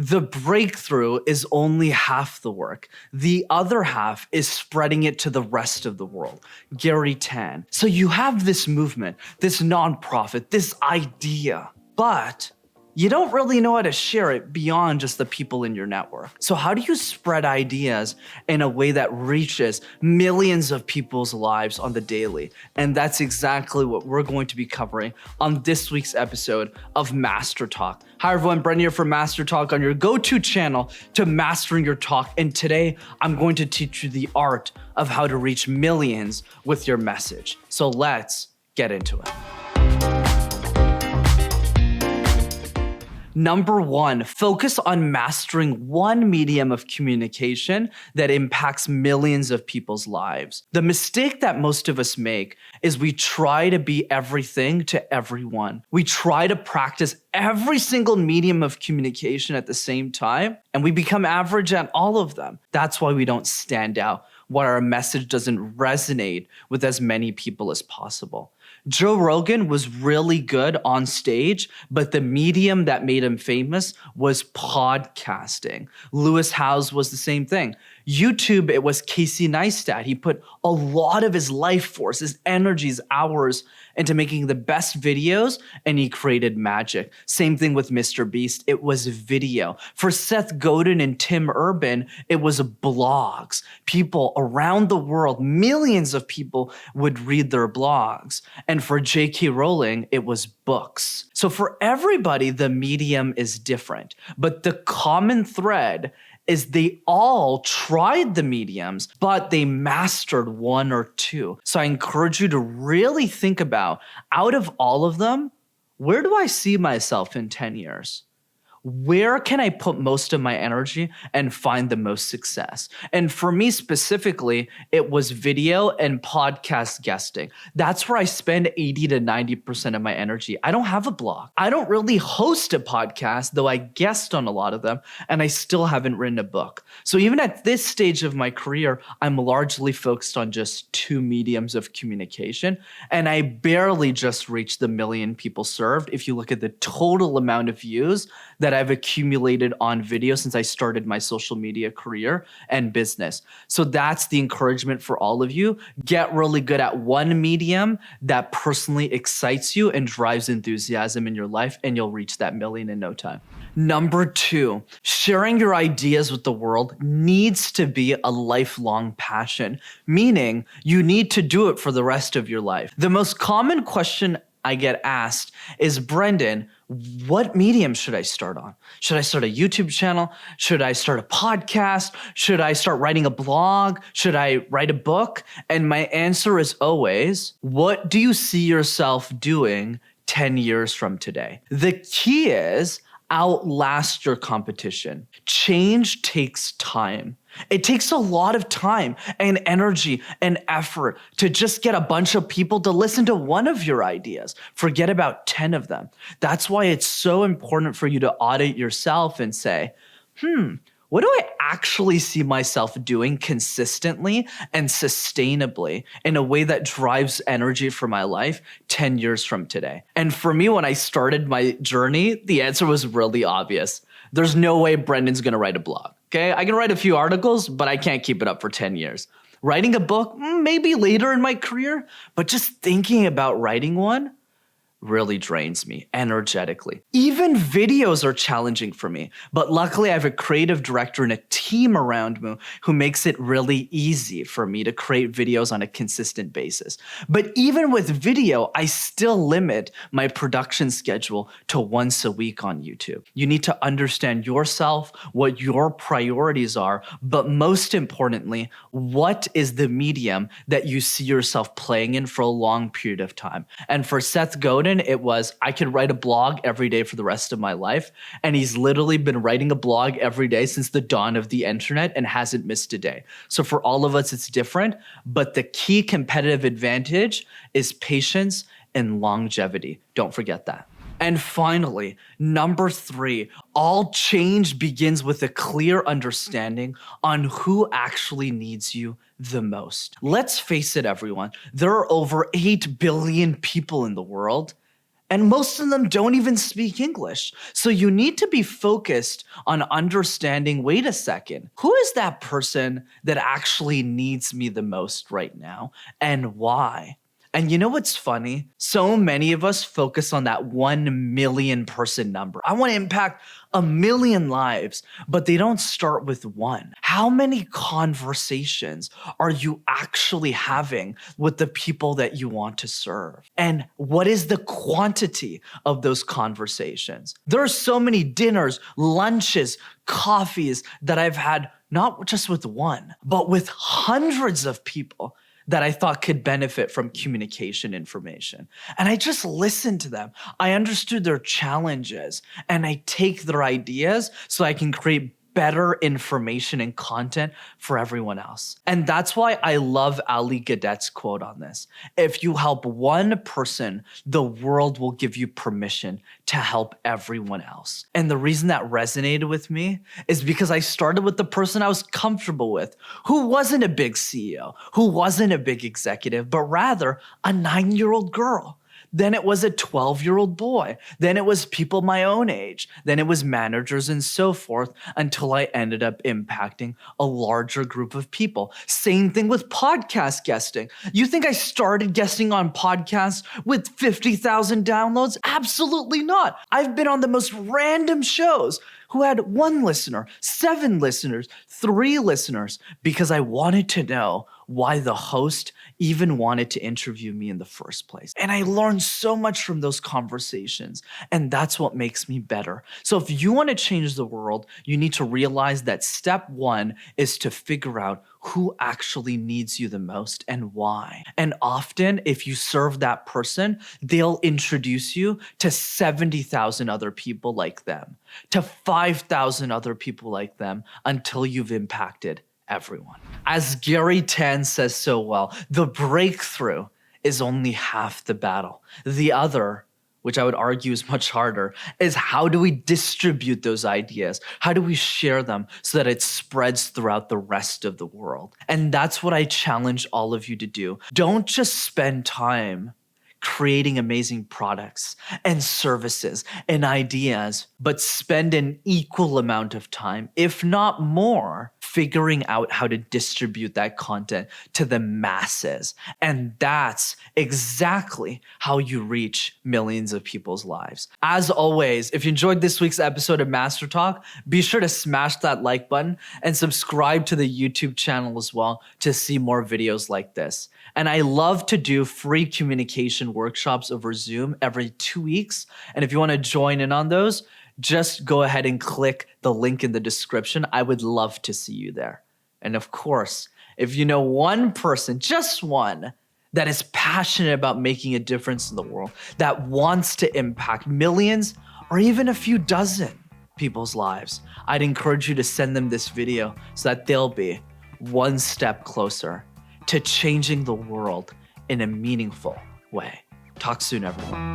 The breakthrough is only half the work. The other half is spreading it to the rest of the world. Gary Tan. So you have this movement, this nonprofit, this idea, but you don't really know how to share it beyond just the people in your network. So how do you spread ideas in a way that reaches millions of people's lives on the daily? And that's exactly what we're going to be covering on this week's episode of MasterTalk. Hi everyone, Brendan here from MasterTalk, on your go-to channel to mastering your talk. And today I'm going to teach you the art of how to reach millions with your message. So let's get into it. Number one, focus on mastering one medium of communication that impacts millions of people's lives. The mistake that most of us make is we try to be everything to everyone. We try to practice every single medium of communication at the same time, and we become average at all of them. That's why we don't stand out, why our message doesn't resonate with as many people as possible. Joe Rogan was really good on stage, but the medium that made him famous was podcasting. Lewis Howes was the same thing. YouTube, it was Casey Neistat. He put a lot of his life force, his energy, his hours into making the best videos, and he created magic. Same thing with Mr. Beast. It was video. For Seth Godin and Tim Urban, it was blogs. People around the world, millions of people would read their blogs. And for JK Rowling, it was books. So for everybody, the medium is different, but the common thread is they all tried the mediums, but they mastered one or two. So I encourage you to really think about, out of all of them, where do I see myself in 10 years? Where can I put most of my energy and find the most success? And for me specifically, it was video and podcast guesting. That's where I spend 80 to 90% of my energy. I don't have a blog. I don't really host a podcast, though I guest on a lot of them, and I still haven't written a book. So even at this stage of my career, I'm largely focused on just two mediums of communication, and I barely just reached the million people served if you look at the total amount of views that I've accumulated on video since I started my social media career and business. So that's the encouragement for all of you. Get really good at one medium that personally excites you and drives enthusiasm in your life, and you'll reach that million in no time. Number two, sharing your ideas with the world needs to be a lifelong passion, meaning you need to do it for the rest of your life. The most common question I get asked is, Brendan, what medium should I start on? Should I start a YouTube channel? Should I start a podcast? Should I start writing a blog? Should I write a book? And my answer is always, what do you see yourself doing 10 years from today? The key is outlast your competition. Change takes time. It takes a lot of time and energy and effort to just get a bunch of people to listen to one of your ideas. Forget about 10 of them. That's why it's so important for you to audit yourself and say, what do I actually see myself doing consistently and sustainably in a way that drives energy for my life 10 years from today? And for me, when I started my journey, the answer was really obvious. There's no way Brendan's gonna write a blog, okay? I can write a few articles, but I can't keep it up for 10 years. Writing a book, maybe later in my career, but just thinking about writing one really drains me energetically. Even videos are challenging for me, but luckily I have a creative director and a team around me who makes it really easy for me to create videos on a consistent basis. But even with video, I still limit my production schedule to once a week on YouTube. You need to understand yourself, what your priorities are, but most importantly, what is the medium that you see yourself playing in for a long period of time? And for Seth Godin, it was, I could write a blog every day for the rest of my life. And he's literally been writing a blog every day since the dawn of the internet and hasn't missed a day. So for all of us, it's different. But the key competitive advantage is patience and longevity. Don't forget that. And finally, number 3, all change begins with a clear understanding on who actually needs you the most. Let's face it, everyone. There are over 8 billion people in the world, And most of them don't even speak English. So you need to be focused on understanding, wait a second, who is that person that actually needs me the most right now and why? And you know what's funny? So many of us focus on that 1 million person number. I want to impact 1 million lives, but they don't start with one. How many conversations are you actually having with the people that you want to serve? And what is the quantity of those conversations? There are so many dinners, lunches, coffees that I've had, not just with one, but with hundreds of people that I thought could benefit from communication information. And I just listened to them. I understood their challenges and I take their ideas so I can create better information and content for everyone else. And that's why I love Ali Gadet's quote on this. If you help one person, the world will give you permission to help everyone else. And the reason that resonated with me is because I started with the person I was comfortable with, who wasn't a big CEO, who wasn't a big executive, but rather a 9-year-old girl. Then it was a 12-year-old boy. Then it was people my own age. Then it was managers and so forth until I ended up impacting a larger group of people. Same thing with podcast guesting. You think I started guesting on podcasts with 50,000 downloads? Absolutely not. I've been on the most random shows who had 1 listener, 7 listeners, 3 listeners, because I wanted to know why the host even wanted to interview me in the first place. And I learned so much from those conversations, and that's what makes me better. So if you want to change the world, you need to realize that step 1 is to figure out who actually needs you the most and why. And often, if you serve that person, they'll introduce you to 70,000 other people like them, to 5,000 other people like them, until you've impacted everyone. As Gary Tan says so well, the breakthrough is only half the battle. The other, which I would argue is much harder, is how do we distribute those ideas? How do we share them so that it spreads throughout the rest of the world? And that's what I challenge all of you to do. Don't just spend time creating amazing products and services and ideas, but spend an equal amount of time, if not more, figuring out how to distribute that content to the masses. And that's exactly how you reach millions of people's lives. As always, if you enjoyed this week's episode of MasterTalk, be sure to smash that like button and subscribe to the YouTube channel as well to see more videos like this. And I love to do free communication workshops over Zoom every 2 weeks. And if you want to join in on those, just go ahead and click the link in the description. I would love to see you there. And of course, if you know one person, just one, that is passionate about making a difference in the world, that wants to impact millions or even a few dozen people's lives, I'd encourage you to send them this video so that they'll be one step closer to changing the world in a meaningful way. Talk soon, everyone.